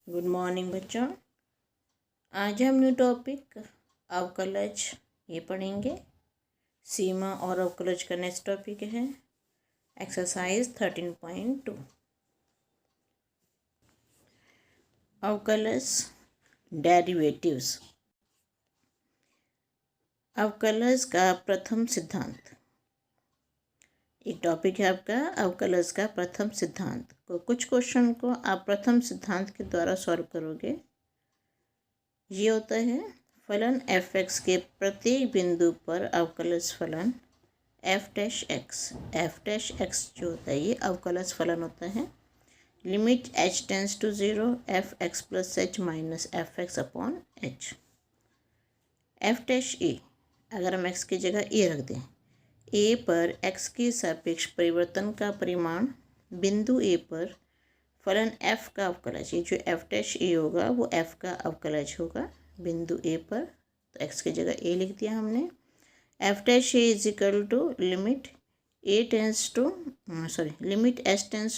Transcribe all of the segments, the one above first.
Good morning बच्चों। आज हम न्यू टॉपिक अवकलज ये पढ़ेंगे। सीमा और अवकलज का नेक्स्ट टॉपिक है एक्सरसाइज 13.2 अवकलज डेरिवेटिव्स। अवकलज का प्रथम सिद्धांत एक टॉपिक है आपका अवकलज का प्रथम सिद्धांत। कुछ क्वेश्चन को आप प्रथम सिद्धांत के द्वारा सॉल्व करोगे। ये होता है फलन एफ एक्स के प्रत्येक बिंदु पर अवकलज फलन एफ डैश एक्स जो होता है ये अवकलज फलन होता है। Limit H tends to 0 F X plus H minus F X upon H. F dash A, अगर हम एक्स की जगह ए रख दें, ए पर एक्स के सापेक्ष परिवर्तन का परिमाण बिंदु ए पर फलन एफ का अवकलज, ये जो एफ डैश ए होगा वो एफ का अवकलज होगा बिंदु ए पर। तो एक्स की जगह ए लिख दिया हमने। F dash A is equal to limit H tends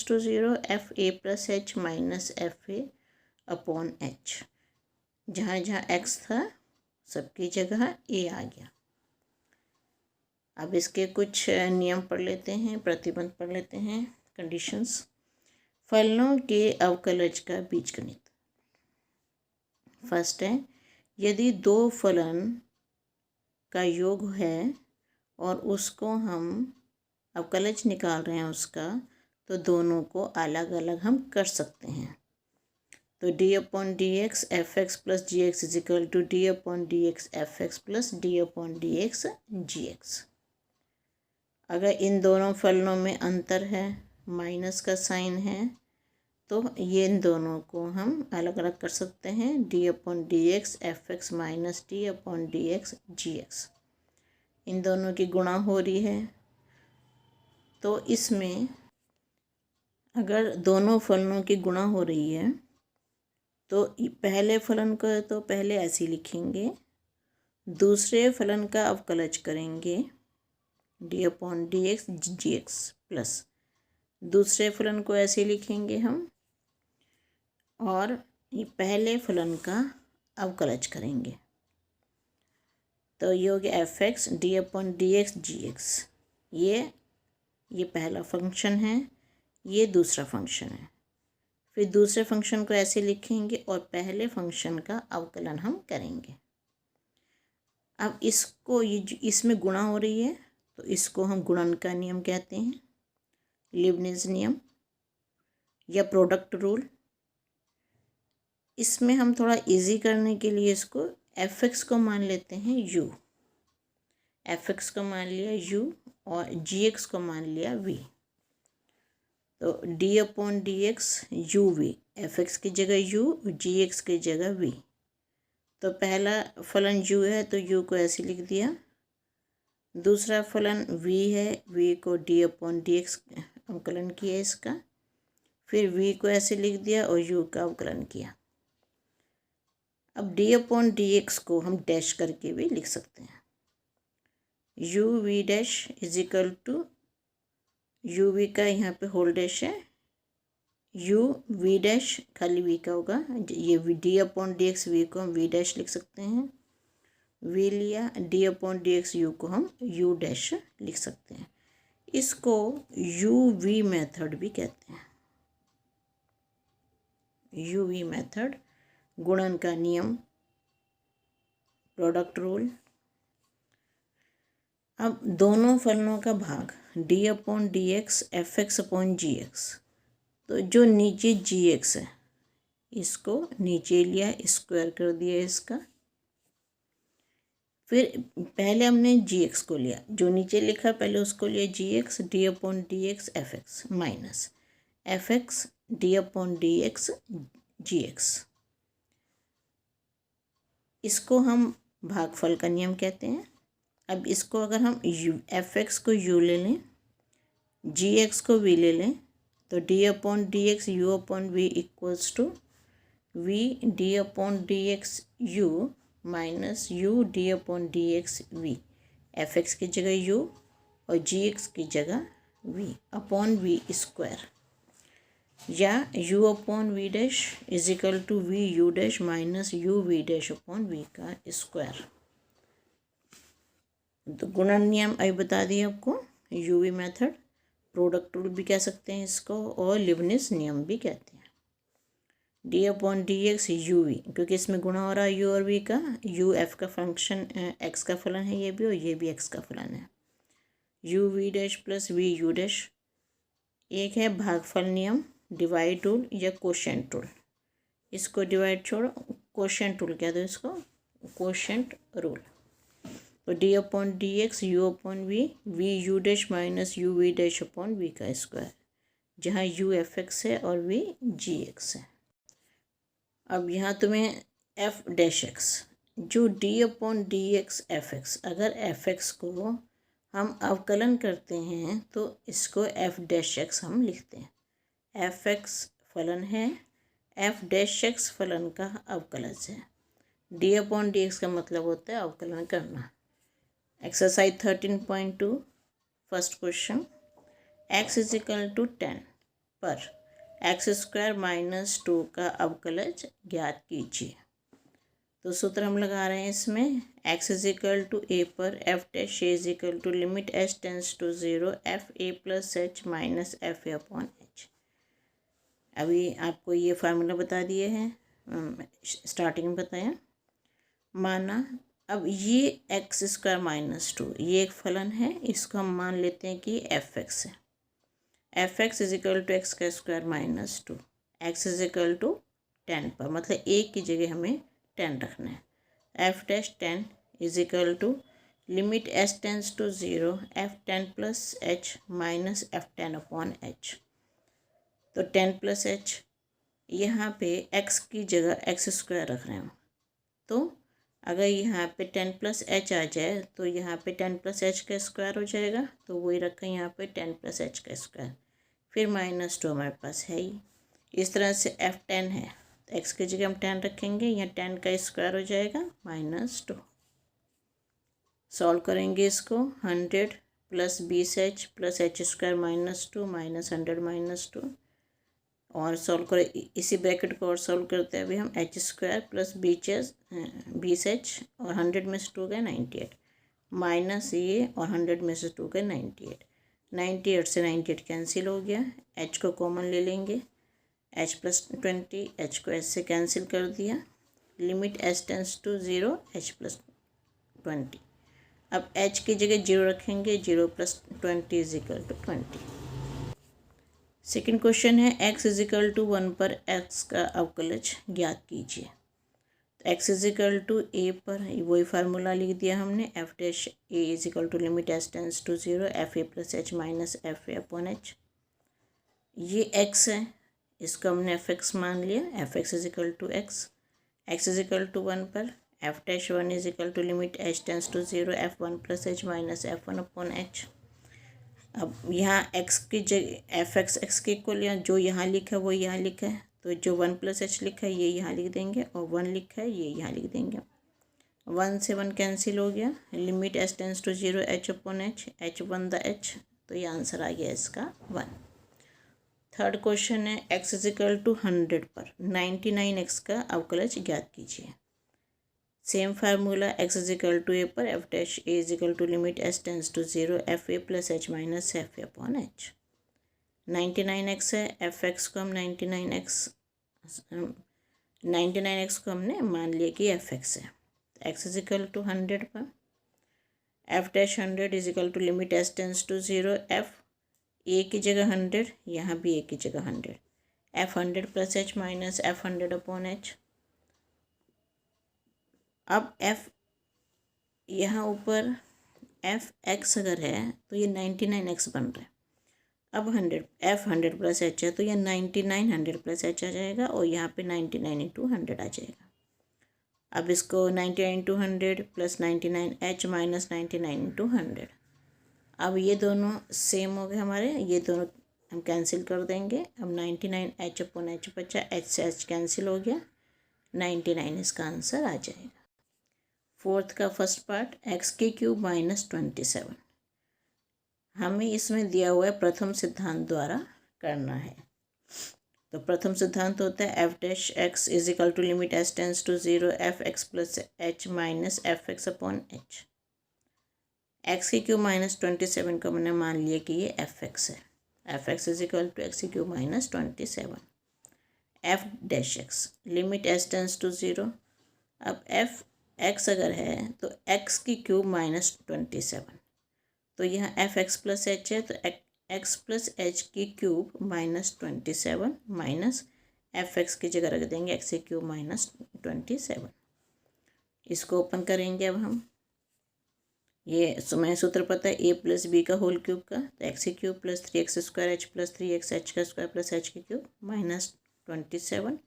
to 0 F A plus H minus F A upon H. जहाँ जहाँ एक्स था सबकी जगह ए आ गया। अब इसके कुछ नियम पढ़ लेते हैं, प्रतिबंध पढ़ लेते हैं, कंडीशंस। फलनों के अवकलज का बीजगणित। फर्स्ट है, यदि दो फलन का योग है और उसको हम अवकलज निकाल रहे हैं उसका, तो दोनों को अलग अलग हम कर सकते हैं। तो D upon D X F X plus G X is equal to D upon D X F X plus D upon D X G X. अगर इन दोनों फलनों में अंतर है, माइनस का साइन है, तो ये इन दोनों को हम अलग अलग कर सकते हैं। D upon D X F X minus D upon D X G X. इन दोनों की गुणा हो रही है, तो इसमें अगर दोनों फलनों की गुणा हो रही है तो पहले फलन को तो पहले ऐसे लिखेंगे, दूसरे फलन का अवकलज करेंगे D upon D X G x plus दूसरे फलन को ऐसे लिखेंगे हम, और ये पहले फलन का अवकलज करेंगे। तो ये हो गया F X D upon D X G X. ये पहला फंक्शन है, ये दूसरा फंक्शन है। फिर दूसरे फंक्शन को ऐसे लिखेंगे और पहले फंक्शन का अवकलन हम करेंगे। अब इसको इसमें गुणा हो रही है तो इसको हम गुणन का नियम कहते हैं, लीबनिज़ नियम या प्रोडक्ट रूल। इसमें हम थोड़ा इजी करने के लिए इसको एफ एक्स को मान लेते हैं यू, एफ एक्स को मान लिया यू और जी एक्स को मान लिया वी। तो D upon D X U V, F X की जगह यू, जी एक्स की जगह वी। तो पहला फलन यू है तो यू को ऐसे लिख दिया, दूसरा फलन v है, v को d अपॉन डी एक्स अवकलन किया इसका, फिर v को ऐसे लिख दिया और u का अवकलन किया। अब d अपॉन डी एक्स को हम डैश करके भी लिख सकते हैं। u v dash is equal to u v का यहाँ पे होल डैश है, u v डैश खाली v का होगा। ये d upon D X v को हम v डैश लिख सकते हैं, वी लिया, D upon D X you को हम यू डैश लिख सकते हैं। इसको यू वी मैथड भी कहते हैं, यू वी मैथड, गुणन का नियम, प्रोडक्ट रूल। अब दोनों फलनों का भाग D upon D X F X upon G X. तो जो नीचे जी एक्स है इसको नीचे लिया, स्क्वायर कर दिया इसका। फिर पहले हमने जी एक्स को लिया, जो नीचे लिखा पहले उसको लिया G X D upon D X F X minus F X D upon D X G X. इसको हम भागफल का नियम कहते हैं। अब इसको अगर हम एफ एक्स को यू ले लें, जी एक्स को वी ले लें, तो D upon D X you upon V equals to V D upon D X U minus U D upon D X V. F X की जगह यू और जी एक्स की जगह वी अपॉन वी स्क्वायर। या u upon V dash is equal to V U dash minus U V dash upon V का square. तो गुणन नियम अभी बता दिए आपको, यूवी मेथड, प्रोडक्ट रूल भी कह सकते हैं इसको, और लिबनिज नियम भी कहते हैं। D upon D X U V, क्योंकि इसमें गुणा हो रहा है यू और वी का, यू एफ का फंक्शन एक्स का फलन है ये भी, और ये भी एक्स का फलन है। U V dash plus V U dash, एक है भागफल नियम, डिवाइड रूल या कोशेंट रूल। इसको डिवाइड छोड़ो, कोशेंट रूल कह दो इसको, कोशेंट रूल। तो D upon D X you upon V U dash minus U V dash upon V का स्क्वायर, जहाँ यू एफ एक्स है और वी जी एक्स है। अब यहाँ तुम्हें एफ डैश एक्स, जो D upon D X F X, अगर एफ एक्स को हम अवकलन करते हैं तो इसको एफ डैश एक्स हम लिखते हैं। एफ एक्स फलन है, एफ डैश एक्स फलन का अवकलज है। डी अपॉन डी एक्स का मतलब होता है अवकलन करना। Exercise 13.2 first question, X is equal to 10 पर एक्स स्क्वायर माइनस 2 का अवकलज ज्ञात कीजिए। तो सूत्र हम लगा रहे हैं इसमें, X is equal to A पर F dash A is equal to limit H tends to 0 F A plus H minus F A upon H. अभी आपको ये फार्मूला बता दिए हैं, स्टार्टिंग में बताया। माना अब ये एक्स स्क्वायर माइनस 2 ये एक फलन है, इसको हम मान लेते हैं कि एफ एक्स है। F X is equal to X का square minus 2, X is equal to 10 पर, मतलब एक की जगह हमें 10 रखना है। F dash 10 is equal to limit H tends to 0 F 10 plus H minus F 10 upon H. तो 10 प्लस एच, यहाँ पे एक्स की जगह एक्स स्क्वायर रख रहे हैं, तो अगर यहाँ पे 10 प्लस एच आ जाए तो यहाँ पे 10 प्लस एच का स्क्वायर हो जाएगा, तो वही रखें यहाँ पे 10 प्लस एच का स्क्वायर, फिर माइनस 2 हमारे पास है ही। इस तरह से एफ 10 है तो एक्स की जगह हम 10 रखेंगे, यहाँ 10 का स्क्वायर हो जाएगा माइनस 2। सॉल्व करेंगे इसको, 100 plus 20 H plus H square minus 2 minus 100 minus 2, और सॉल्व करें इसी ब्रैकेट को और सॉल्व करते हैं अभी हम, एच स्क्वायर प्लस 20 एच और 100 में से 2 गए 98 माइनस ये और 100 में से 2 गए 98, 98 से 98 कैंसिल हो गया, एच को कॉमन ले लेंगे, एच प्लस 20, एच को एच से कैंसिल कर दिया, limit H tends to 0 H plus 20। अब एच की जगह 0 रखेंगे, 0 plus 20 is equal to 20। Second question है, एक्स इज इक्वल टू 1 पर एक्स का अवकलज ज्ञात कीजिए। तो X is equal to A पर वही फार्मूला लिख दिया हमने, F dash A is equal to limit H tends to 0 F A plus H minus F A upon H. ये एक्स है, इसको हमने एफ एक्स मान लिया, F X is equal to X is equal to 1 पर F dash 1 is equal to limit H tends to 0 F 1 plus H minus F 1 upon H. अब यहाँ X की जगह एफ एक्स एक्स के equal, या जो यहाँ लिखा है वो यहाँ लिखा है, तो जो 1 प्लस एच लिखा है ये यहाँ लिख देंगे, और 1 लिखा है ये यहाँ लिख देंगे। 1 से 1 कैंसिल हो गया, limit H tends to 0 H upon H, H 1 the H, तो ये आंसर आ गया इसका 1। थर्ड क्वेश्चन है, एक्स इज इक्वल टू 100 पर 99 एक्स का अवकलज ज्ञात कीजिए। Same formula, X is equal to A पर F dash A is equal to limit H tends to 0 F A plus H minus F A upon H. 99 X है, F x को हम 99 X को हमने मान लिया कि एफ एक्स है। एक्स इज इक्वल टू 100 पर F dash 100 is equal to limit H tends to 0 F A की जगह 100, यहाँ भी ए की जगह 100, F 100 plus H minus F 100 upon H. अब एफ यहाँ ऊपर एफ एक्स अगर है तो ये 99 एक्स बन रहा है। अब 100 एफ 100 प्लस एच है तो ये 99 100 प्लस एच आ जाएगा, और यहाँ पे 99 इंटू 100 आ जाएगा। अब इसको 99 into 100 plus 99 H minus 99 into 100, अब ये दोनों सेम हो गए हमारे, ये दोनों हम कैंसिल कर देंगे। अब 99 एच अपॉन एच बचा, एच से एच कैंसिल हो गया, 99 इसका आंसर आ जाएगा। फोर्थ का फर्स्ट पार्ट, एक्स के क्यूब माइनस 27, हमें इसमें दिया हुआ है प्रथम सिद्धांत द्वारा करना है। तो प्रथम सिद्धांत होता है F dash X is equal to limit S tends to zero F X plus H minus F X upon H. X की क्यूब माइनस 27 को मैंने मान लिया कि ये एफ एक्स है। F X is equal to X की cube minus 27। F dash X limit S tends to zero. अब एफ एक्स अगर है तो एक्स की क्यूब माइनस 27, तो यहाँ एफ एक्स प्लस एच है, तो एक्स प्लस एच की cube minus 27 minus F X की जगह रख देंगे एक्स की क्यूब माइनस 27। इसको ओपन करेंगे अब हम। ये मैं सूत्र पता है ए प्लस बी का होल क्यूब का, तो एक्स की cube plus 3x square H plus 3x H का स्क्वायर प्लस एच की क्यूब माइनस 27।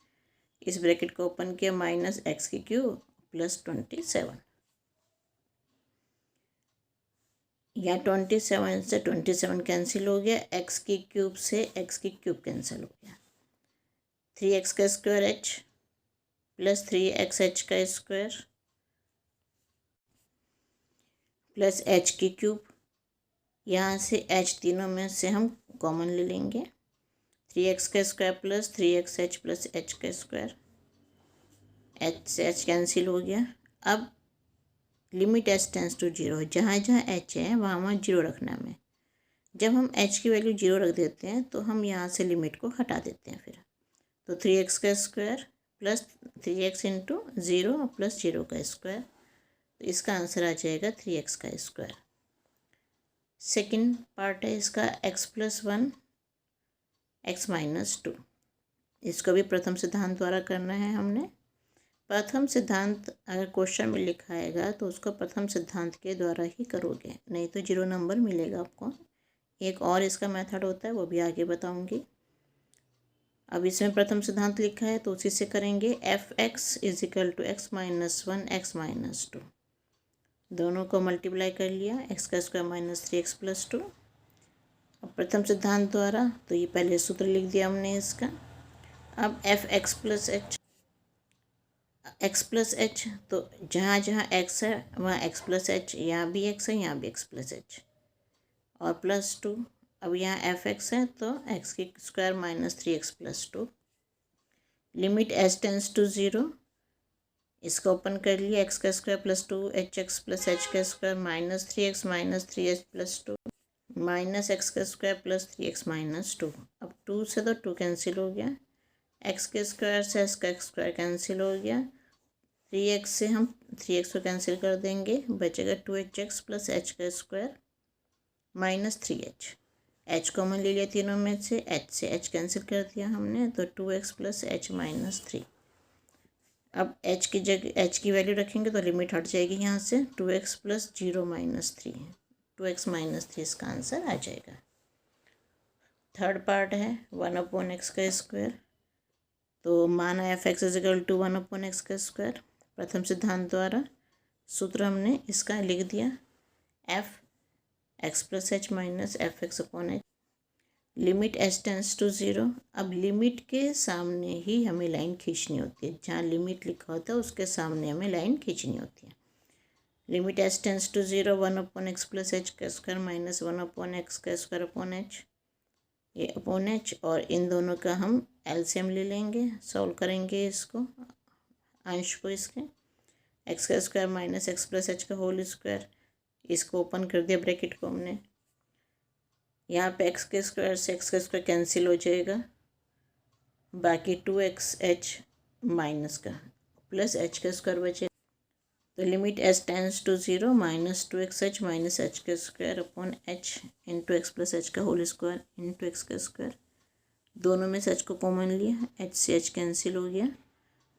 इस ब्रैकेट को ओपन किया, माइनस एक्स की क्यूब प्लस 27। या 27 से 27 कैंसिल हो गया, एक्स की क्यूब से एक्स की क्यूब कैंसिल हो गया। 3x का square H plus 3x H का स्क्वायर प्लस एच की क्यूब। यहाँ से एच तीनों में से हम कॉमन ले लेंगे। 3x का square plus 3x H plus H का स्क्वायर, एच से एच कैंसिल हो गया। अब limit H tends to zero, जहाँ जहाँ एच है वहाँ वहाँ जीरो रखना हमें। जब हम एच की वैल्यू जीरो रख देते हैं तो हम यहाँ से लिमिट को हटा देते हैं फिर। तो 3x का square plus 3x into zero plus zero का स्क्वायर, तो इसका आंसर आ जाएगा 3x का स्क्वायर। सेकेंड पार्ट है इसका x प्लस 1 x माइनस 2। इसको भी प्रथम सिद्धांत द्वारा करना है हमने। प्रथम सिद्धांत अगर क्वेश्चन में लिखा आएगा तो उसको प्रथम सिद्धांत के द्वारा ही करोगे, नहीं तो 0 नंबर मिलेगा आपको। एक और इसका मेथड होता है, वो भी आगे बताऊंगी। अब इसमें प्रथम सिद्धांत लिखा है तो उसी से करेंगे। F X is equal to X minus 1 X minus 2, दोनों को मल्टीप्लाई कर लिया, एक्स का स्क्वायर माइनस 3x प्लस 2। अब प्रथम सिद्धांत द्वारा तो ये पहले सूत्र लिख दिया हमने इसका। अब एफ एक्स प्लस एच, तो जहाँ जहाँ x है वहाँ x प्लस एच, यहाँ भी x है यहाँ भी x प्लस एच और प्लस 2। अब यहाँ एफ एक्स है तो x की square minus 3x plus 2। Limit H tends to zero, इसको ओपन कर लिया, एक्स का square plus 2hx plus H का square minus 3x minus 3h plus 2 minus X का स्क्वायर प्लस 3x माइनस 2। अब 2 से तो 2 कैंसिल हो गया, एक्स के स्क्वायर से एक्स का स्क्वायर कैंसिल हो गया, 3x से हम 3x को कैंसिल कर देंगे, बचेगा 2hx प्लस एच का square minus 3h। H common ले लिया तीनों में से, एच से एच कैंसिल कर दिया हमने, तो 2x प्लस एच माइनस 3। अब एच की जगह एच की वैल्यू रखेंगे तो लिमिट हट जाएगी यहाँ से, 2x plus 0 minus 3, 2x minus 3 इसका आंसर आ जाएगा। थर्ड पार्ट है 1/x का स्क्वायर, तो माना F X is equal to 1/x का स्क्वायर। प्रथम सिद्धांत द्वारा सूत्र हमने इसका लिख दिया, F X plus H minus F X upon H. Limit H tends to zero, अब लिमिट के सामने ही हमें लाइन खींचनी होती है, जहाँ लिमिट लिखा होता है उसके सामने हमें लाइन खींचनी होती है। Limit H tends to zero 1/x plus H का स्क्वायर माइनस 1/x का स्क्वायर अपॉन एच, ये अपॉन एच, और इन दोनों का हम एलसीएम ले लेंगे, सॉल्व करेंगे इसको, अंश को इसके। एक्स का square minus X plus H का होल स्क्वायर, इसको ओपन कर दिया ब्रैकेट को हमने। यहाँ पे एक्स के स्क्वायर से एक्स का स्क्वायर कैंसिल हो जाएगा, बाकी 2xh माइनस का प्लस एच का स्क्वायर बचे, तो limit H tends to zero minus 2xh minus H का square upon H into X plus H का होल स्क्वायर इंटू एक्स का स्क्वायर। दोनों में से एच को कॉमन लिया, एच से एच कैंसिल हो गया,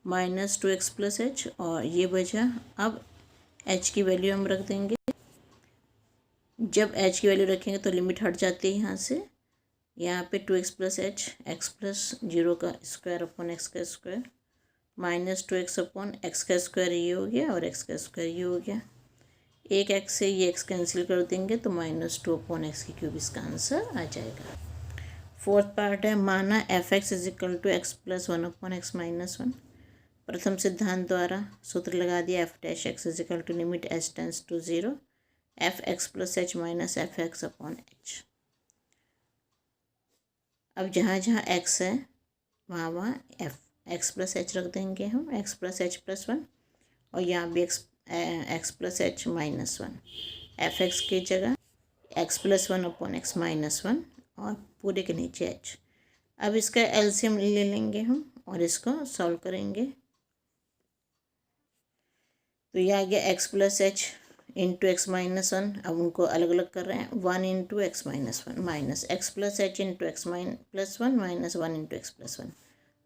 माइनस 2x प्लस एच, और ये बचा। अब एच की वैल्यू हम रख देंगे, जब एच की वैल्यू रखेंगे तो लिमिट हट जाती है यहाँ से, यहाँ पे 2x plus H x plus 0 का स्क्वायर अपॉन एक्स का square minus 2x upon x का स्क्वायर ये हो गया और एक्स का स्क्वायर ये हो गया। एक एक्स से ये एक्स कैंसिल कर देंगे तो माइनस 2 अपॉन एक्स की क्यूब इसका आंसर आ जाएगा। फोर्थ पार्ट है माना F X is equal to X plus 1/x minus 1। प्रथम सिद्धांत द्वारा सूत्र लगा दिया, F dash X is equal to limit H tends to zero F X plus H minus F X upon H. अब जहाँ जहाँ एक्स है वहाँ एफ एक्स प्लस एच रख देंगे हम, x plus H plus one, और यहाँ भी x plus H minus one, F X की जगह x plus one upon X minus one और पूरे के नीचे एच। अब इसका एलसीएम ले लेंगे हम और इसको सॉल्व करेंगे। तो ये आ गया x plus H into x minus one. अब उनको अलग अलग कर रहे हैं, one into x minus one minus X plus H into X plus one minus one into X plus one.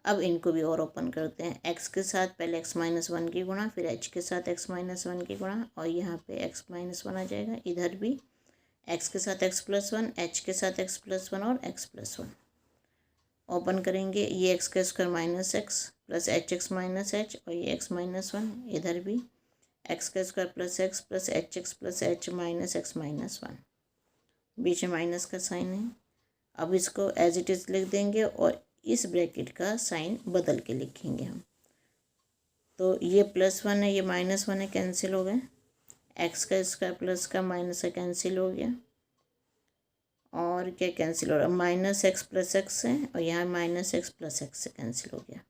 अब इनको भी और ओपन करते हैं, एक्स के साथ पहले एक्स माइनस वन की गुणा, फिर एच के साथ एक्स माइनस वन की गुणा, और यहाँ पे एक्स माइनस वन आ जाएगा। इधर भी एक्स के साथ एक्स प्लस वन, एच के साथ एक्स प्लस वन और एक्स प्लस वन। ओपन करेंगे, ये एक्स का square minus X plus H minus H, और ये एक्स माइनस वन। इधर भी एक्स का square plus H plus H minus X minus one, बीच में माइनस का साइन है। अब इसको एज इट इज़ लिख देंगे और इस ब्रैकेट का साइन बदल के लिखेंगे हम। तो ये प्लस वन है, ये माइनस वन है, कैंसिल हो गए। एक्स का स्क्वायर प्लस का माइनस का कैंसिल हो गया, और क्या कैंसिल हो रहा है, माइनस एक्स प्लस एक्स है, और यहाँ माइनस एक्स प्लस एक्स से कैंसिल हो गया।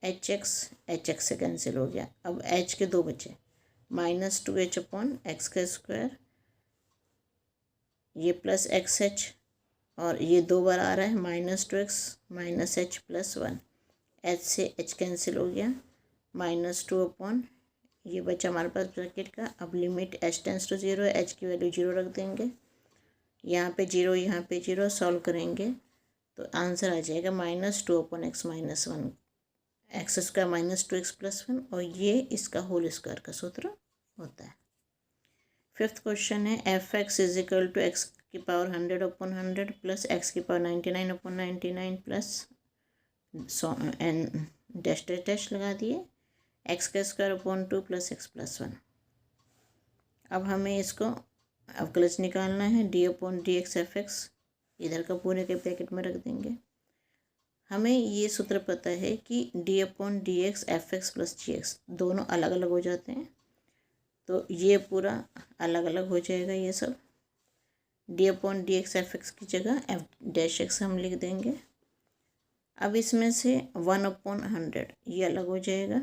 एच एक्स से कैंसिल हो गया। अब एच के दो बचे, minus two H upon x का स्क्वायर, ये प्लस एक्स एच, और ये दो बार आ रहा है, minus two X minus H plus one. H से एच कैंसिल हो गया, माइनस टू अपॉन ये बचा हमारे पास ब्रैकेट का। अब limit H tends to zero है, एच की वैल्यू जीरो रख देंगे, यहाँ पे जीरो यहाँ पे जीरो, सॉल्व करेंगे तो आंसर आ जाएगा minus two upon X minus one, X square minus two X plus one, और ये इसका होल स्क्वायर का सूत्र होता है। फिफ्थ क्वेश्चन है, F X is equal to X की पावर 100 अपॉन 100 प्लस एक्स की power 99 upon 99 plus N dash dash dash लगा दिए, एक्स का square upon 2 plus X plus one. अब हमें इसको अवकलज निकालना है, D upon D X F x, इधर का पूरे के ब्रैकेट में रख देंगे। हमें ये सूत्र पता है कि D upon D X F X plus G X दोनों अलग अलग हो जाते हैं, तो ये पूरा अलग अलग हो जाएगा ये सब। D upon D X F X की जगह एफ डैश एक्स हम लिख देंगे। अब इसमें से 1 अपॉन 100 ये अलग हो जाएगा,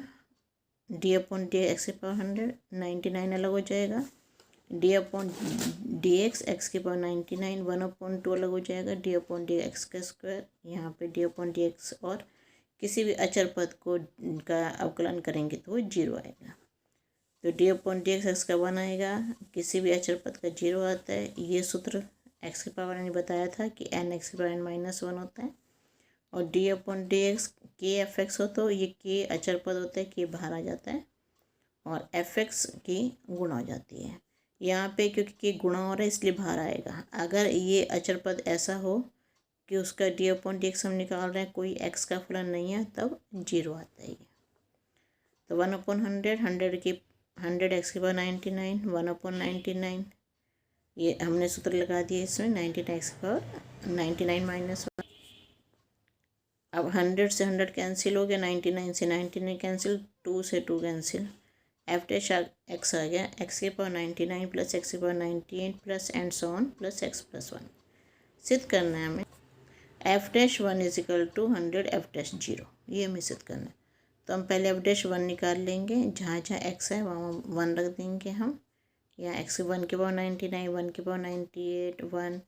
डी अपॉन डी एक्स की पावर 100, 99 अलग हो जाएगा, डी अपॉन डी एक्स की पावर 99, 1 अपॉन 2 अलग हो जाएगा, डी अपॉन डी एक्स का स्क्वायर, यहाँ पे डी अपॉन डी एक्स, और किसी भी अचर पद को का अवकलन करेंगे तो वो जीरो आएगा। तो डी अपॉन डी एक्स का 1 आएगा, किसी भी अचर पद का जीरो आता है। ये सूत्र एक्स की पावर ने बताया था कि एन एक्स की पावर एन माइनस वन होता है, और डी अपॉन डी एक्स के एफ एक्स हो तो ये के अचर पद होता है, के बाहर आ जाता है, और एफ एक्स की गुणा हो जाती है। यहाँ पे क्योंकि के गुणा हो रहा है इसलिए बाहर आएगा। अगर ये अचर पद ऐसा हो कि उसका डी अपॉन डी एक्स हम निकाल रहे हैं, कोई एक्स का फलन नहीं है, तब जीरो आता है। तो 1 अपॉन 100, 100 एक्स की पावर 99, 1 अपॉन 99, ये हमने सूत्र लगा दिया इसमें, 99 एक्स की पावर 99 माइनस वन। अब 100 से 100 कैंसिल हो गया, 99 से 99 कैंसिल, 2 से 2 कैंसिल, एफ डैश एक्स आ गया, एक्स की पावर 99 प्लस एक्स की power 98 plus and so on plus X plus one. सिद्ध करना है हमें, F dash 1 is equal to 100 F dash 0, ये हमें सिद्ध करना है। तो हम पहले एफ डैश 1 निकाल लेंगे, जहाँ जहाँ एक्स है वहाँ 1 रख देंगे हम। यहाँ एक्स 1 की पावर 99, 1 की पावर 98, 1,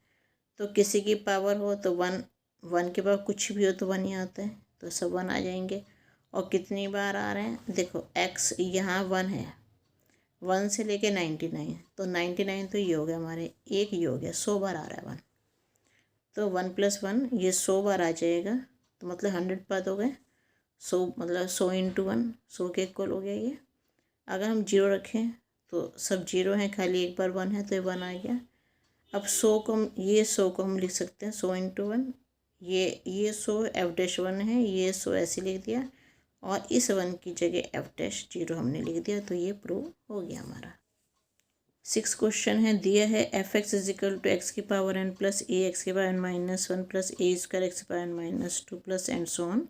तो किसी की पावर हो तो 1 के पावर कुछ भी हो तो 1 ही आता है, तो सब 1 आ जाएंगे। और कितनी बार आ रहे हैं, देखो एक्स यहाँ 1 है, 1 से लेके 99, तो 99 तो ये हो गया हमारे, एक ये हो गया, 100 बार आ रहा है 1, तो 1 + 1 ये 100 बार आ जाएगा, तो मतलब 100 पद हो गए, 100 मतलब 100 × 1, 100 के इक्वल हो गया ये। अगर हम जीरो रखें तो सब जीरो हैं, खाली एक बार 1 है तो ये 1 आ गया। अब 100 को हम लिख सकते हैं 100 × 1, ये 100 एफ डैश 1 है, ये 100 ऐसे लिख दिया, और इस 1 की जगह एफ डैश 0 हमने लिख दिया, तो ये प्रूव हो गया हमारा। 6 क्वेश्चन है, दिया है F X is equal to X की power n plus A X की power n-1 plus A square X की power n-2 plus and so on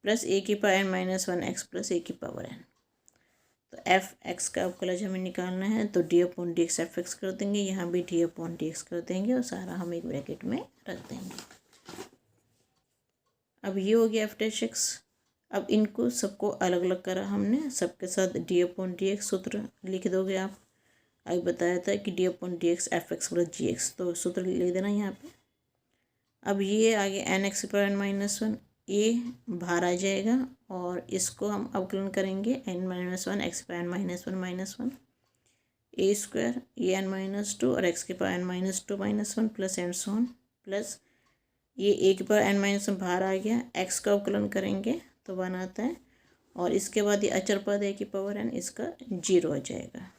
plus A की power n-1 X plus A की power n। तो F X का अवकलज हमें निकालना है, तो D upon D X F X कर देंगे, यहाँ भी डी अपॉन डी एक्स कर देंगे, और सारा हम एक ब्रैकेट में रख देंगे। अब ये हो गया एफ डैश एक्स। अब इनको सबको अलग अलग करा हमने, सबके साथ डी अपॉन डी एक्स सूत्र लिख दोगे आप। अभी बताया था कि D upon D X F X plus G X, तो सूत्र लिख देना यहाँ पे। अब ये आगे एन एक्स पर एन माइनस वन, ये बाहर आ जाएगा और इसको हम अवकलन करेंगे एन माइनस वन एक्स पर N minus one minus one, A square A N minus two और एक्स के power N minus two minus one plus and so on, plus ये ए के पावर एन माइनस वन बाहर आ गया, x का अवकलन करेंगे तो वन आता है और इसके बाद ये अचर पद ए की पावर एन, इसका जीरो आ जाएगा।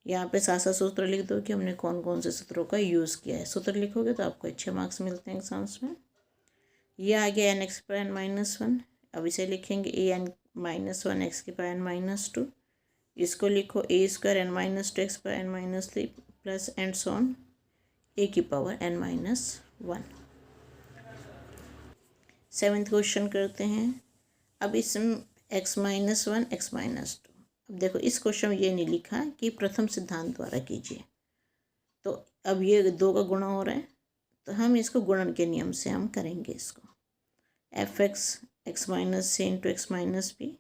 यहाँ पे साथ साथ सूत्र लिख दो कि हमने कौन कौन से सूत्रों का यूज़ किया है। सूत्र लिखोगे तो आपको अच्छे मार्क्स मिलते हैं एग्जाम्स में। ये आ गया एन एक्स पर एन माइनस वन, अब इसे लिखेंगे A N minus one X के पावर एन माइनस टू, इसको लिखो A square N minus two X पर N minus three plus and so on A की power N minus one. Seventh question करते हैं। अब इसमें X minus one X minus two, अब देखो इस क्वेश्चन में ये नहीं लिखा कि प्रथम सिद्धांत द्वारा कीजिए, तो अब ये दो का गुणा हो रहा है तो हम इसको गुणन के नियम से हम करेंगे इसको। एफ एक्स एक्स माइनस सी इंटू एक्स माइनस बी,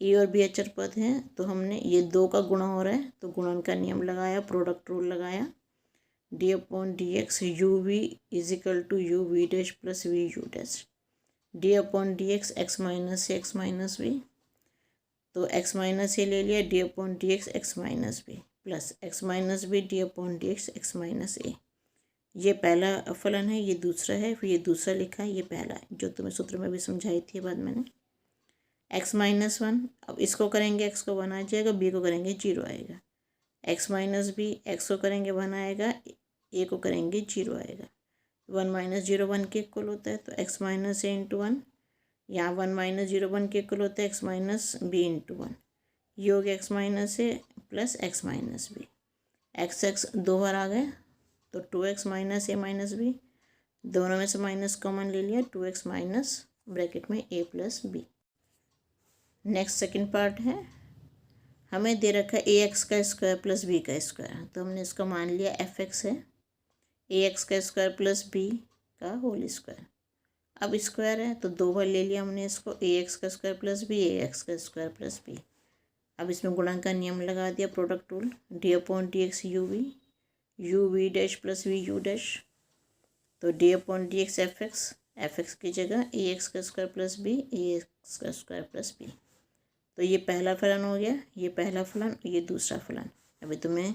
ए और बी अचर पद हैं तो हमने ये दो का गुणा हो रहा है तो गुणन का नियम लगाया, प्रोडक्ट रूल लगाया। D upon D X U V is equal to U V dash plus V U dash, D upon D X minus A X minus B, तो एक्स माइनस ए ले लिया, D upon D X minus B plus X minus B D upon D X minus A. ये पहला फलन है, ये दूसरा है, फिर ये दूसरा लिखा है, ये पहला है जो तुम्हें सूत्र में भी समझाई थी बाद मैंने। एक्स माइनस वन, अब इसको करेंगे एक्स को वन आ जाएगा, बी को करेंगे जीरो आएगा। एक्स माइनस बी, एक्स को करेंगे वन आएगा, ए को करेंगे जीरो आएगा। वन माइनस जीरो वन के इक्वल होता है, तो X minus A into one, यहाँ वन माइनस जीरो वन के इक्वल होता है X minus B into one. ये हो गया X minus A plus X minus B, X X दो बार आ गए तो two X minus A minus B, दोनों में से माइनस कॉमन ले लिया, टू एक्स माइनस ब्रैकेट में a plus B. Next second part है, हमें दे रखा है ए एक्स का स्क्वायर प्लस बी का स्क्वायर, तो हमने इसका मान लिया एफ एक्स है, ए एक्स का स्क्वायर प्लस बी का होल स्क्वायर। अब स्क्वायर है तो दो बार ले लिया हमने इसको, ए एक्स का स्क्वायर प्लस बी, ए एक्स का स्क्वायर प्लस बी। अब इसमें गुणन का नियम लगा दिया, product rule, D upon D X U V dash plus V U dash, तो D upon D X F X की जगह ए एक्स का स्क्वायर प्लस बी, ए एक्स का स्क्वायर प्लस बी। तो ये पहला फलन हो गया, ये पहला फलन, ये दूसरा फलन। अभी तुम्हें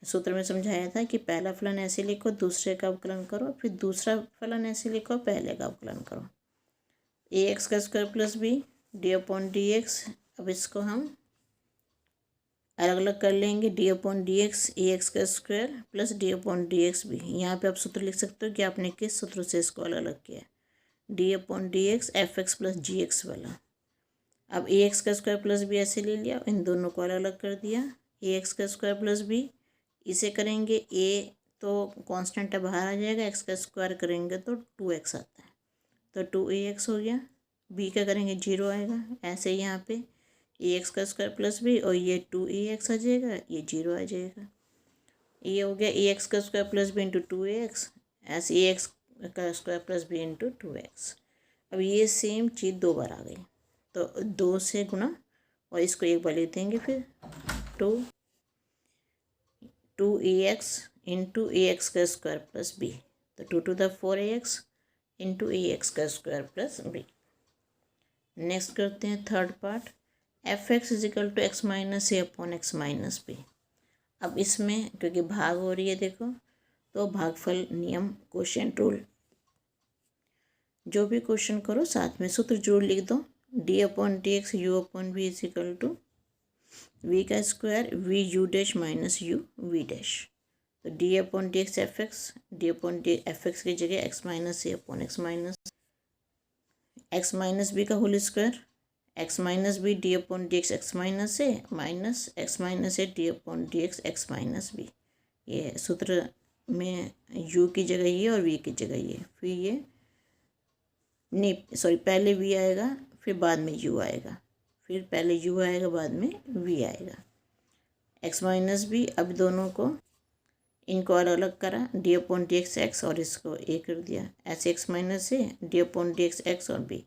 सूत्र में समझाया था कि पहला फलन ऐसे लिखो, दूसरे का अवकलन करो, फिर दूसरा फलन ऐसे लिखो, पहले का अवकलन करो। ए एक्स का square plus B D upon D X, अब इसको हम अलग अलग कर लेंगे, D upon D X A x का square plus D upon D X B. यहाँ पे आप सूत्र लिख सकते हो कि आपने किस सूत्र से इसको अलग अलग किया, D upon D X F X plus G X वाला। अब ए एक्स का स्क्वायर प्लस बी ऐसे ले लिया, इन दोनों को अलग अलग कर दिया, ए एक्स का स्क्वायर प्लस बी, इसे करेंगे ए तो कांस्टेंट है बाहर आ जाएगा, एक्स का स्क्वायर करेंगे तो टू एक्स आता है, तो टू ए एक्स हो गया, बी का करेंगे जीरो आएगा। ऐसे ही यहाँ पे ए एक्स का स्क्वायर प्लस बी और ये टू ए एक्स आ जाएगा, ये जीरो आ जाएगा। ये हो गया ए एक्स का square plus B into two A X, ऐसे ए एक्स का square plus B into two X. अब ये सेम चीज़ दो बार आ गई, तो दो से गुणा और इसको एक बार लिख देंगे, फिर two A X into A x का स्क्वायर प्लस बी, तो two two the four A X into A x का स्क्वायर प्लस बी। नेक्स्ट करते हैं third part, F X is equal to X minus A upon X minus B. अब इसमें क्योंकि भाग हो रही है देखो, तो भागफल नियम क्वोशिएंट रूल, जो भी क्वेश्चन करो साथ में सूत्र जरूर लिख दो, D upon D X you upon V is equal to V का square V U dash minus U V dash, तो D upon D X F X, D upon D F X की जगह X minus A upon X minus B का whole square, X minus B D upon D X minus A minus X minus A D upon D X minus B. ये सूत्र में you की जगह ये और वी की जगह ये, फिर ये नहीं सॉरी पहले वी आएगा फिर बाद में यू आएगा, फिर पहले यू आएगा बाद में वी आएगा। एक्स माइनस बी, अब दोनों को इनको अलग अलग करा, D upon D X x और इसको ए कर दिया, ऐसे x minus A D upon D X x और बी,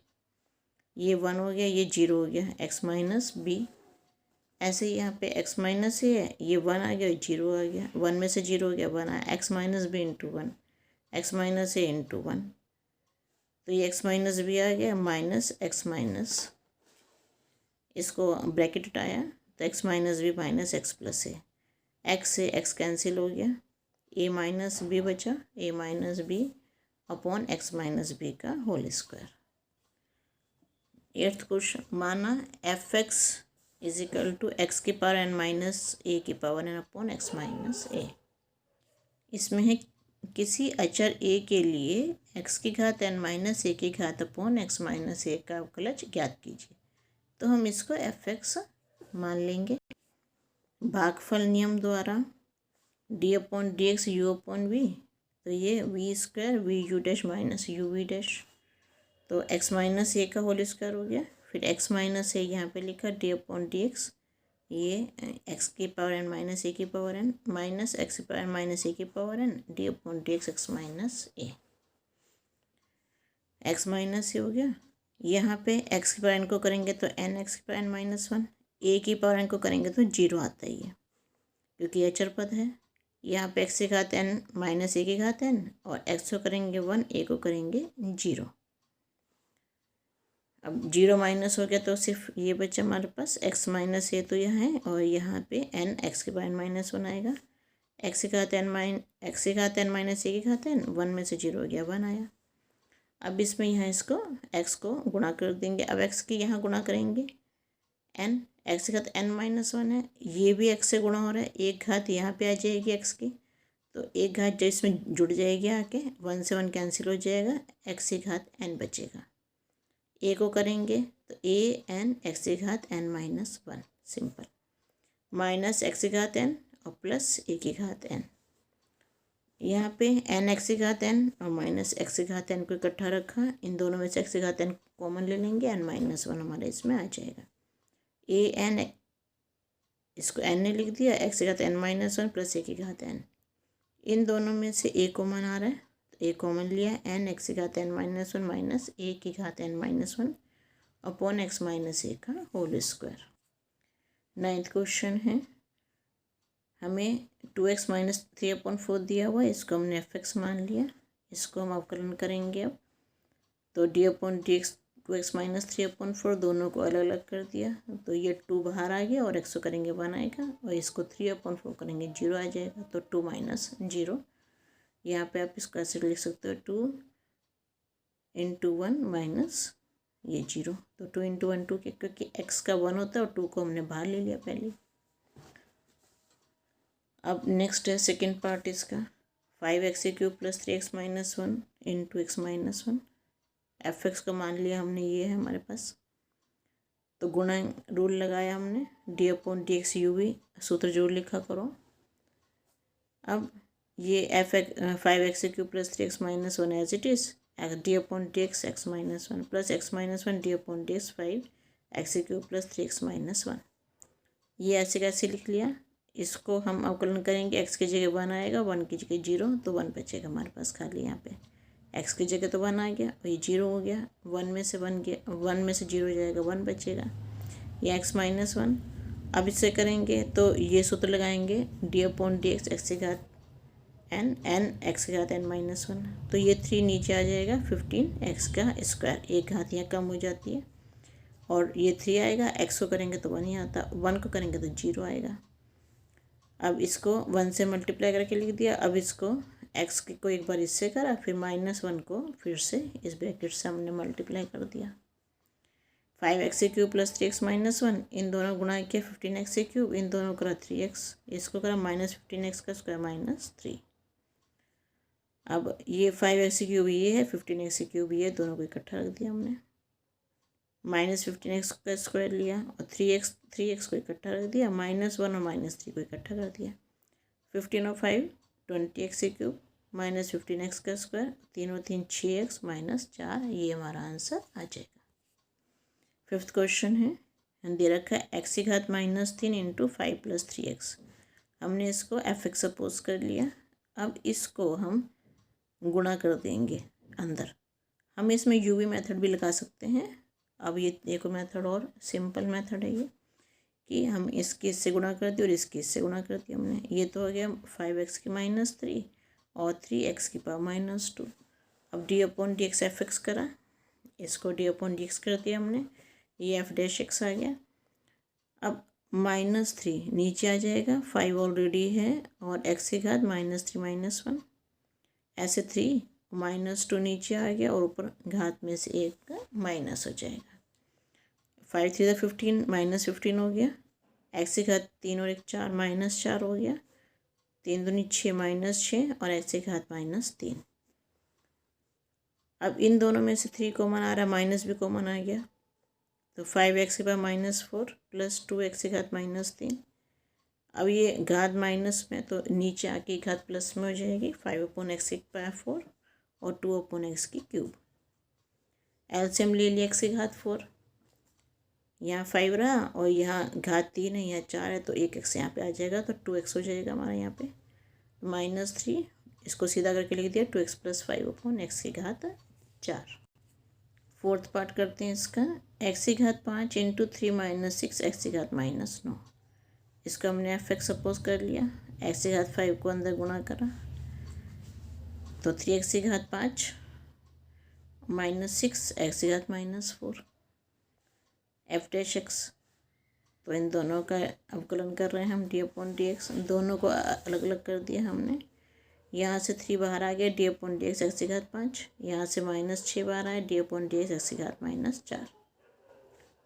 ये 1 हो गया, ये 0 हो गया, एक्स माइनस बी। ऐसे ही यहाँ पे एक्स माइनस ए है, ये 1 आ गया, 0 आ गया, 1 में से 0 हो गया 1 आया, X minus B into 1, X minus A into 1, तो ये एक्स माइनस बी आ गया माइनस एक्स माइनस, इसको ब्रैकेट हटाया तो X minus B minus X plus A, X से एक्स कैंसिल हो गया, ए माइनस बी बचा, A minus B upon X minus B का होल स्क्वायर। 8th क्वेश्चन, माना F X is equal to X की power N minus A की power N upon X minus A. इसमें है किसी अचर ए के लिए एक्स की घात एन माइनस ए की घात अपॉन एक्स माइनस ए का अवकलज ज्ञात कीजिए। तो हम इसको एफ एक्स मान लेंगे। भागफल नियम द्वारा D upon D X you upon V, तो ये V square V U dash minus U V dash, तो एक्स माइनस ए का होल स्क्वायर हो गया, फिर एक्स माइनस ए यहाँ पे लिखा डी अपॉन डी एक्स, ये एक्स की पावर एन माइनस ए की पावर एन माइनस एक्स की पावर एन माइनस ए की power N D upon D X X minus A, X minus A हो गया। यहाँ पे एक्स की पावर एन को करेंगे तो एन एक्स की पावर एन माइनस 1, ए की पावर एन को करेंगे तो 0 आता ही है क्योंकि अचर पद है। यहाँ पे एक्स की घात एन माइनस ए की घात एन और एक्स को करेंगे 1, ए को करेंगे 0। अब 0 माइनस हो गया तो सिर्फ ये बचा हमारे पास एक्स माइनस ए, तो यह है और यहाँ पे एन एक्स के पावर एन माइनस 1 आएगा, एक्स की घात एन माइनस ए की घात एन, 1 में से 0 हो गया 1 आया। अब इसमें यहाँ इसको एक्स को गुणा कर देंगे, अब एक्स की यहाँ गुणा करेंगे एन, एक्स की घात एन माइनस 1 है, ये भी एक्स से गुणा हो रहा है, एक घात यहाँ पे आ जाएगी एक्स की, तो एक घात जो इसमें जुड़ जाएगी आके 1 से 1 कैंसिल हो जाएगा, एक्स की घात एन बचेगा। ए को करेंगे तो ए एन एक्स की घात N minus 1 simple, minus X की घात एन और प्लस ए की घात एन, यहाँ पे एन एक्स की घात एन और माइनस एक्स की घात एन को इकट्ठा रखा, इन दोनों में से एक्स की घात एन कॉमन ले लेंगे, एन माइनस 1 हमारे इसमें आ जाएगा, ए एन इसको एन ने लिख दिया, एक्स की घात एन माइनस 1 प्लस ए की घात एन, इन दोनों में से ए कॉमन आ रहा है तो ए कॉमन लिया, एन एक्स की घात एन माइनस 1 माइनस ए की घात N minus 1 upon X minus A का होल स्क्वायर। 9th क्वेश्चन है, हमें 2x माइनस 3 अपॉन 4 दिया हुआ है, इसको हमने एफ एक्स मान लिया, इसको हम अवकलन करेंगे अब, तो D upon D x 2x minus 3 upon 4 दोनों को अलग अलग कर दिया, तो ये 2 बाहर आ गया और एक्स को करेंगे 1 आएगा और इसको 3 अपॉन 4 करेंगे 0 आ जाएगा, तो 2 माइनस 0, यहाँ पे आप इसको ऐसे लिख सकते हो 2 इंटू 1 माइनस ये 0, तो 2 इंटू 1 2 के, क्योंकि x का 1 होता है और 2 को हमने बाहर ले लिया पहले। अब नेक्स्ट है सेकेंड पार्ट इसका, 5x cube plus 3x minus 1 into x minus 1, F x को मान लिया हमने, ये है हमारे पास, तो गुणा रूल लगाया हमने, D upon D X U V सूत्र जोड़ लिखा करो। अब ये एफ एक्स 5x cube plus 3x minus 1 as it is, D upon D X X minus 1 plus X minus 1 D upon D X 5x cube plus 3x minus 1, ये ऐसे कैसे लिख लिया। इसको हम अवकलन करेंगे, एक्स की जगह 1 आएगा, 1 की जगह 0, तो 1 बचेगा हमारे पास खाली, यहाँ पे एक्स की जगह तो 1 आ गया और ये 0 हो गया, 1 में से 1 गया, 1 में से 0 हो जाएगा, 1 बचेगा, ये एक्स माइनस 1। अब इससे करेंगे तो ये सूत्र लगाएंगे, D upon D X x की घात एन एक्स की घात एन माइनस 1, तो ये 3 नीचे आ जाएगा, 15x का स्क्वायर, एक घात यहाँ कम हो जाती है और ये 3 आएगा, एक्स को करेंगे तो 1 ही आता, 1 को करेंगे तो 0 आएगा। अब इसको 1 से मल्टीप्लाई करके लिख दिया, अब इसको एक्स को एक बार इससे करा, फिर माइनस 1 को फिर से इस ब्रैकेट से हमने मल्टीप्लाई कर दिया, 5x cube plus 3x minus 1, इन दोनों गुणा किया 15x क्यूब, इन दोनों करा 3x, इसको करा माइनस 15x का स्क्वायर माइनस 3। अब ये 5x क्यूब ये है, 15x क्यूब ये, दोनों को इकट्ठा रख दिया हमने, माइनस 15x का स्क्वायर लिया और 3x को इकट्ठा रख दिया, माइनस 1 और माइनस 3 को इकट्ठा कर दिया, 15 और 5 20x क्यूब माइनस 15x का स्क्वायर, 3 और 3 6x माइनस 4, ये हमारा आंसर आ जाएगा। 5th क्वेश्चन है, दे रखा है एक्स की घात माइनस 3 इंटू 5 प्लस 3x, हमने इसको एफ एक्स सपोज कर लिया, अब इसको हम गुणा कर देंगे अंदर। हम इसमें यूवी मेथड भी लगा सकते हैं। अब ये एक मेथड और सिंपल मेथड है ये, कि हम इसके इससे गुणा कर दिए और इसके इससे गुणा कर दिया हमने। ये तो हो गया 5x की -3 और 3x की पावर -2। अब d/dx fx करा, इसको d/dx कर दिया हमने, ये f' आ गया। अब -3 नीचे आ जाएगा, 5 ऑलरेडी है और x की घात -3 -1, ऐसे 3 -2 नीचे आ गया और ऊपर घात में से एक का माइनस हो जाएगा। 5 3 15 -15 हो गया, x की घात 3 और 1 4 -4 हो गया, 3 दूनी 6 -6 और x की घात -3। अब इन दोनों में से 3 कॉमन आ रहा है, माइनस भी कॉमन आ गया, तो 5x की पावर -4 प्लस 2x की घात -3। अब ये घात माइनस में तो नीचे आके घात प्लस में हो जाएगी, 5/x की पावर 4 और 2/x की क्यूब। एलसीएम ले लिया, x की घात 4, यहाँ 5 रहा और यहाँ घात 3 है, यहाँ 4 है, तो एक x यहाँ पे आ जाएगा, तो 2x हो जाएगा हमारा यहाँ पे -3। इसको सीधा करके लिख दिया 2x + 5/x की घात 4। फोर्थ पार्ट करते हैं इसका, x की घात 5 × 3 - 6 x की घात -9। इसको हमने f(x) सपोज कर लिया, x की घात 5 को अंदर गुणा करा, तो 3x की घात 5 -6 x की घात -4 f'(x). तो इन दोनों का अवकलन कर रहे हैं हम d/dx, दोनों को अलग अलग कर दिया हमने। यहाँ से 3 बाहर आ गया, d/dx x की घात 5, यहाँ से -6 बाहर आया, d/dx x की घात -4।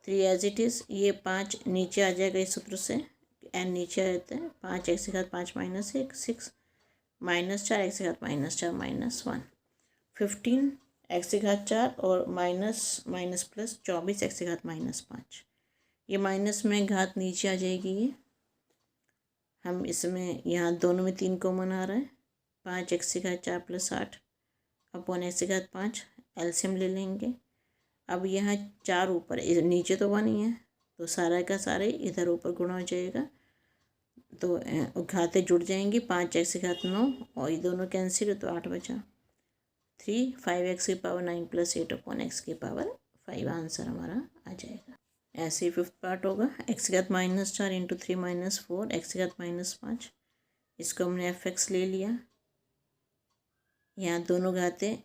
3 एज इट इज़, ये 5 नीचे आ जाएगा इस सूत्र से, n नीचे आ जाता है, 5 x की घात 5 -1 6 -4 x की घात -4 -1 15 x की घात 4 और माइनस प्लस 24 x की घात -5। ये माइनस में घात नीचे आ जाएगी, ये हम इसमें यहाँ दोनों में 3 कॉमन आ रहा है, 5 x की घात 4 + 8 अपॉन x की घात 5, एलसीएम ले लेंगे। अब यहाँ 4 ऊपर, नीचे तो 1 ही है, तो सारा का सारे इधर ऊपर गुणा हो जाएगा, तो घातें जुड़ जाएंगी, 5 x की घात 9 और ये दोनों कैंसिल है, तो 8 बचा। 3 5x की पावर 9 + 8/x की पावर 5 आंसर हमारा आ जाएगा। ऐसे ही फिफ्थ पार्ट होगा, x की घात -4 × 3 - 4 x की घात -5। इसको हमने f(x) ले लिया, यहाँ दोनों घातें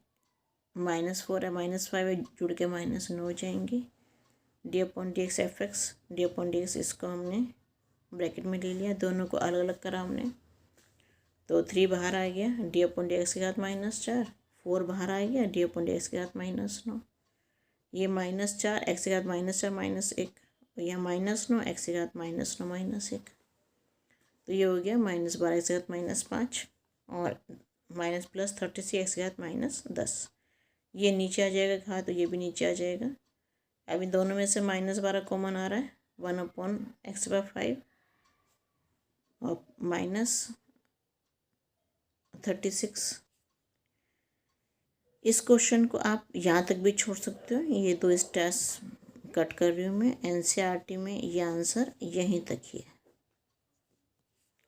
-4 है -5 है, जुड़ के -9 हो जाएंगी, d/dx f(x), d/dx इसको हमने ब्रैकेट में ले लिया, दोनों को अलग अलग करा हमने, तो 3 बाहर आ गया, d/dx की घात -4, 4 बाहर आ गया, d/dx की घात -9, ये -4 x की घात -4 -1, यहाँ -9 x की घात -9 -1, तो ये हो गया -12 x की घात -5 और +36 x की घात -10। ये नीचे आ जाएगा घात, तो ये भी नीचे आ जाएगा। अब इन दोनों में से -12 कॉमन आ रहा है, 1/x/5 और -36। इस क्वेश्चन को आप यहाँ तक भी छोड़ सकते हो, ये 2 स्टेप्स कट कर रही हूँ मैं, एनसीईआरटी में ये आंसर यहीं तक ही है।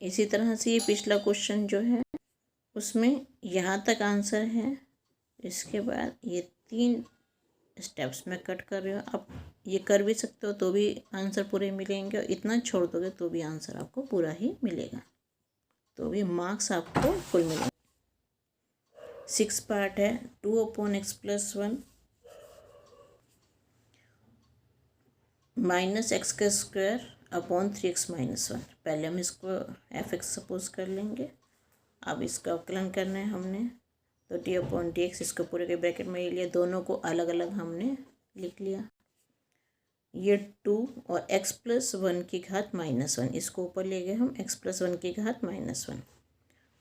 इसी तरह से ये पिछला क्वेश्चन जो है उसमें यहाँ तक आंसर है, इसके बाद ये 3 स्टेप्स में कट कर रही हूँ। आप ये कर भी सकते हो तो भी आंसर पूरे मिलेंगे, और इतना छोड़ दोगे तो भी आंसर आपको पूरा ही मिलेगा, तो भी मार्क्स आपको फुल मिलेंगे। 6 पार्ट है, 2/x + 1 -x² अपॉन 3x - 1। पहले हम इसको f(x) सपोज कर लेंगे, अब इसका अवकलन करना है हमने, तो d/dx इसको पूरे के ब्रैकेट में ले लिया, दोनों को अलग अलग हमने लिख लिया। ये 2 और x + 1 की घात -1, इसको ऊपर ले गए हम, x + 1 की घात -1,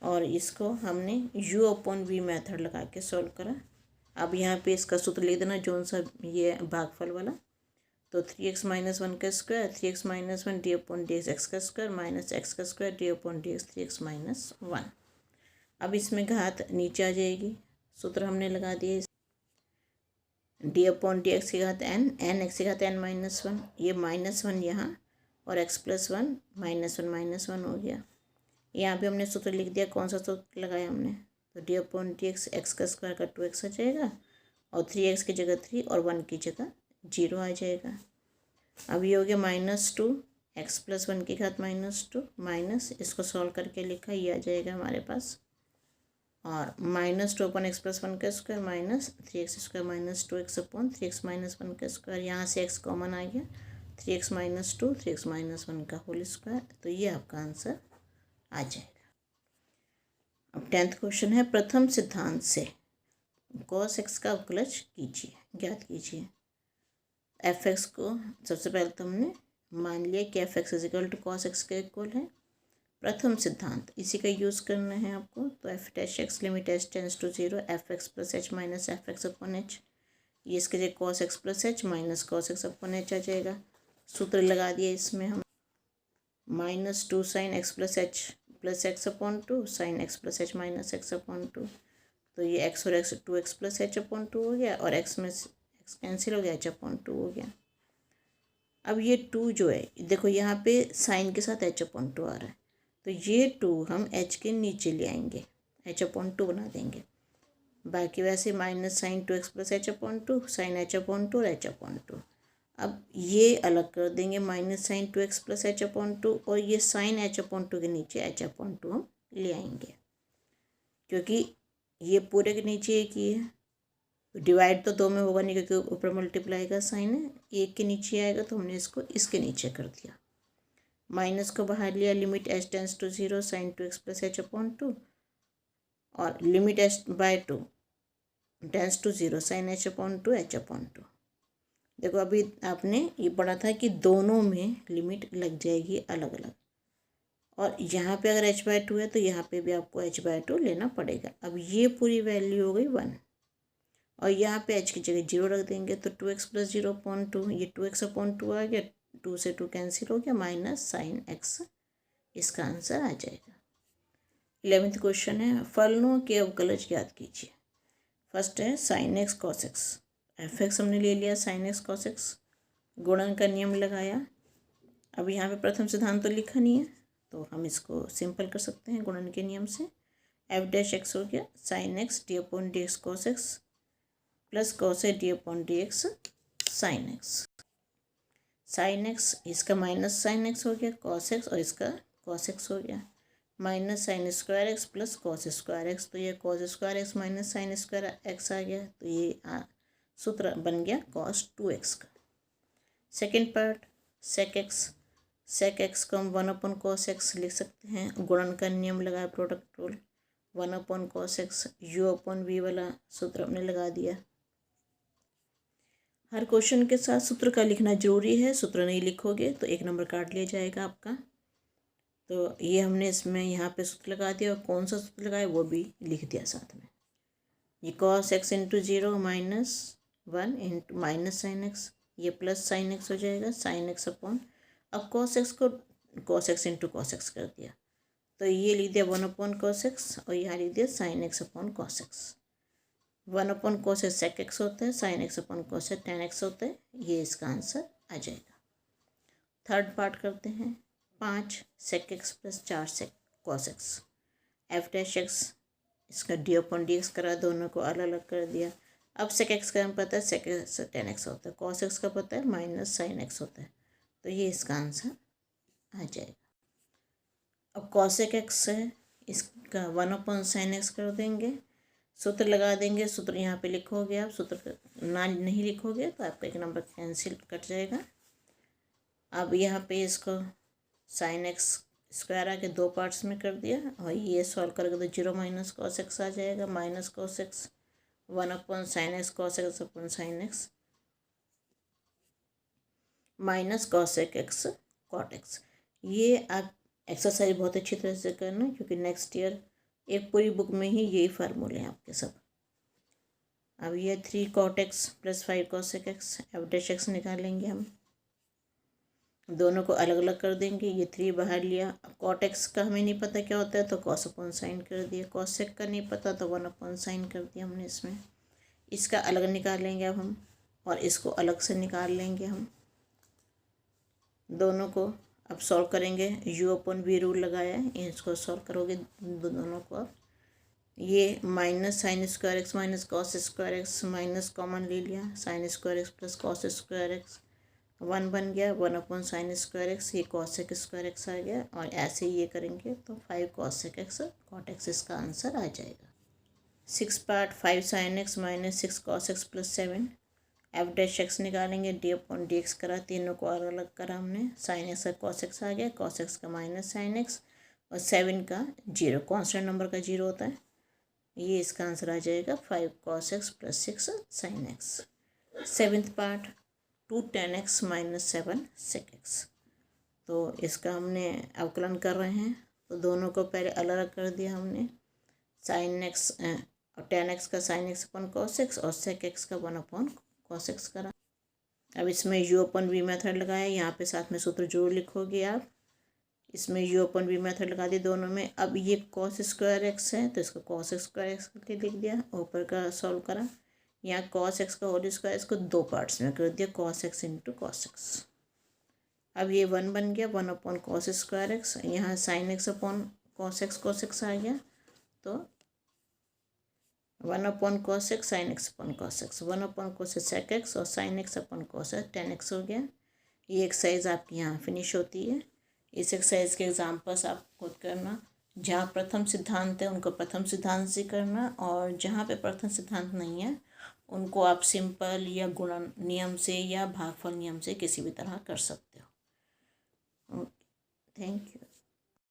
और इसको हमने u/v मेथड लगा के सॉल्व करा। अब यहाँ पे इसका सूत्र ले देना, जोन सा ये भागफल वाला, तो 3x - 1 का square, 3x - 1 d/dx x² -x² d/dx 3x - 1। अब इसमें घात नीचे आ जाएगी, सूत्र हमने लगा दिए, d/dx की घात n x की घात n - 1, ये -1 यहाँ और x + 1 -1 हो गया, यहाँ पे हमने सूत्र लिख दिया। कौन सा सूत्र लगाया हमने? तो D upon D X, x का स्क्वायर का 2x आ जाएगा और 3x की जगह 3 और 1 की जगह 0 आ जाएगा। अब ये हो गया -2 x प्लस 1 की घात -2 माइनस, इसको सॉल्व करके लिखा, ये आ जाएगा हमारे पास। और -2 अपॉन एक्स प्लस 1 का square minus 3x square minus 2x upon 3x minus 1 का स्क्वायर। यहाँ से x कॉमन आ गया, 3x माइनस 2 3x माइनस 1 का होल स्क्वायर। तो ये आपका आंसर आ जाएगा। अब 10th क्वेश्चन है, प्रथम सिद्धांत से cos x का अवकलज कीजिए, ज्ञात कीजिए। f(x) को सबसे पहले तो हमने मान लिया कि f(x) is equal to cos x के इक्वल है। प्रथम सिद्धांत इसी का यूज़ करना है आपको। तो f' limit h tends to 0 f(x) plus h minus f(x) upon h, ये इसके जगह cos x plus h minus cos x upon h आ जाएगा। सूत्र लगा दिया इसमें हम, -2 sin x plus h plus x upon 2 sin x plus h minus x upon 2। तो ये x और x 2x plus h upon 2 हो गया और x में x कैंसिल हो गया, h अपॉन 2 हो गया। अब ये 2 जो है, देखो यहाँ पे साइन के साथ h अपॉन 2 आ रहा है, तो ये 2 हम h के नीचे ले आएंगे, h अपॉन 2 बना देंगे। बाकी वैसे minus sine 2x plus h upon 2 sine h upon 2 और h अपॉन 2। अब ये अलग कर देंगे, minus sine 2x plus h upon 2 और ये साइन h अपॉन 2 के नीचे h अपॉन 2 हम ले आएंगे, क्योंकि ये पूरे के नीचे एक ही है। तो डिवाइड तो 2 में होगा नहीं, क्योंकि ऊपर मल्टीप्लाई का साइन है, एक के नीचे आएगा, तो हमने इसको इसके नीचे कर दिया। माइनस को बाहर लिया, limit h tends to 0 sine 2x plus h upon 2 और limit h by 2 tends to 0 sine h upon 2 h upon 2। देखो अभी आपने ये पढ़ा था कि दोनों में लिमिट लग जाएगी अलग अलग, और यहाँ पे अगर h बाय 2 है तो यहाँ पे भी आपको h बाय 2 लेना पड़ेगा। अब ये पूरी वैल्यू हो गई 1 और यहाँ पे h की जगह 0 रख देंगे, तो 2x प्लस 0 अपॉन 2, ये 2x अपॉन 2 आ गया, 2 से 2 कैंसिल हो गया, माइनस साइन x, इसका आंसर आ जाएगा। 11th क्वेश्चन है, फलनों के अवकलज ज्ञात कीजिए। फर्स्ट है sign x cos x, f(x) हमने ले लिया, साइन x cos x, गुणन का नियम लगाया। अब यहाँ पे प्रथम सिद्धांत तो लिखा नहीं है, तो हम इसको सिंपल कर सकते हैं गुणन के नियम से। f'(x) हो गया sine x d upon D x cos x plus cos a d upon D x sine x। Sine x इसका माइनस साइन x हो गया cos x और इसका cos x हो गया, minus sine square X plus cos square X, तो ये cos square X minus sine square X आ गया, तो ये सूत्र बन गया cos 2x का। सेकेंड पार्ट सेक एक्स को हम 1 अपॉन कॉस एक्स लिख सकते हैं, गुणन का नियम लगाया, product rule, 1 upon cos x, you upon v वाला सूत्र हमने लगा दिया। हर क्वेश्चन के साथ सूत्र का लिखना जरूरी है, सूत्र नहीं लिखोगे तो 1 नंबर काट लिया जाएगा आपका। तो ये हमने इसमें यहाँ पे सूत्र लगा दिया, और कौन सा सूत्र लगाया वो भी लिख दिया साथ में। ये cos x into 0 minus 1 into minus sine x, ये प्लस साइन एक्स हो जाएगा, साइन एक्स अपॉन, अब cos x को cos x into cos x कर दिया, तो ये लिख दिया 1 अपॉन cos x और यहाँ लिख दिया sign X upon cos x। 1 upon cos x sec x होता है, sign X upon cos x tan x होता है, ये इसका आंसर आ जाएगा। थर्ड पार्ट करते हैं, 5 sec x plus 4 sec cos x, f'(x) इसका डी अपॉन डी एक्स करा, दोनों को अलग अलग कर दिया। अब sec x का हमें पता है sec x tan x होता है, cos x का पता है माइनस साइन x होता है, तो ये इसका आंसर आ जाएगा। अब cosec x है, इसका 1 अपॉन साइन x कर देंगे, सूत्र लगा देंगे, सूत्र यहाँ पे लिखोगे आप, सूत्र ना नहीं लिखोगे तो आपका 1 नंबर कैंसिल कट जाएगा। अब यहाँ पे इसको साइन एक्स स्क्वायर आके 2 पार्ट्स में कर दिया, और ये सॉल्व करोगे तो 0 माइनस कॉस एक्स आ जाएगा, minus cos x 1 upon sine x cos x upon sine x minus cos x cot x. ये आप एक्सरसाइज बहुत अच्छी तरह से करना, क्योंकि नेक्स्ट ईयर एक पूरी बुक में ही यही फार्मूले हैं आपके सब। अब ये 3 cot x plus 5 cosec x f'(x) निकालेंगे हम, दोनों को अलग अलग कर देंगे, ये 3 बाहर लिया। cot x का हमें नहीं पता क्या होता है, तो cos अपॉन साइन कर दिया, cosec का नहीं पता तो 1 अपॉन साइन कर दिया हमने इसमें। इसका अलग निकालेंगे अब हम, और इसको अलग से निकाल लेंगे हम, दोनों को अब सॉल्व करेंगे, u अपन v रूल लगाया है, इसको सॉल्व करोगे दोनों को। अब ये minus sine square X minus cos square X minus common ले लिया, sign square X plus cos square x 1 बन गया, 1 साइन स्क्वायर एक्स, ये कॉसेक स्क्वायर एक्स आ गया, और ऐसे ये करेंगे तो 5 कॉसेक एक्स कॉट एक्स इसका आंसर आ जाएगा। 6 part 5 sign x minus 6 cos x plus 7, F dash x निकालेंगे, डी अपॉन डी एक्स करा, तीनों को अलग अलग करा हमने, साइन एक्स का कॉस एक्स आ गया, कॉस एक्स का माइनस साइन एक्स, और 7 का 0, कॉन्स्टेंट नंबर का 0 होता है, ये इसका आंसर आ जाएगा 5 cos x plus 6 sine x. 7th part 2 tan x minus 7 sec x, तो इसका हमने अवकलन कर रहे हैं, तो दोनों को पहले अलग अलग कर दिया हमने, साइन एक्स और टेन एक्स का sine x upon cos x और सेक एक्स का 1 कॉस एक्स करा। अब इसमें यू अपन वी मेथड लगाया, यहाँ पे साथ में सूत्र जरूर लिखोगे आप, इसमें यू अपन वी मेथड लगा दी दोनों में। अब ये कॉस स्क्वायर एक्स है तो इसको कॉस स्क्वायर एक्स करके लिख दिया, ऊपर का सॉल्व करा, यहाँ कॉस एक्स का होल स्क्वायर इसको 2 पार्ट्स में कर दिया, cos X into cos X. अब ये 1 बन गया, 1 कॉस स्क्वायर एक्स, यहाँ sine X upon cos x आ गया, तो 1 cos X sine X upon cos x, 1 cosec X और sine X upon cos tan X हो गया। ये एक्सरसाइज आपकी यहाँ फिनिश होती है। इस एक्सरसाइज के एग्जाम्पल्स आप खुद करना, जहाँ प्रथम सिद्धांत है उनको प्रथम सिद्धांत से करना, और जहाँ पे प्रथम सिद्धांत नहीं है उनको आप सिंपल या गुणन नियम से या भागफल नियम से किसी भी तरह कर सकते हो। Thank you.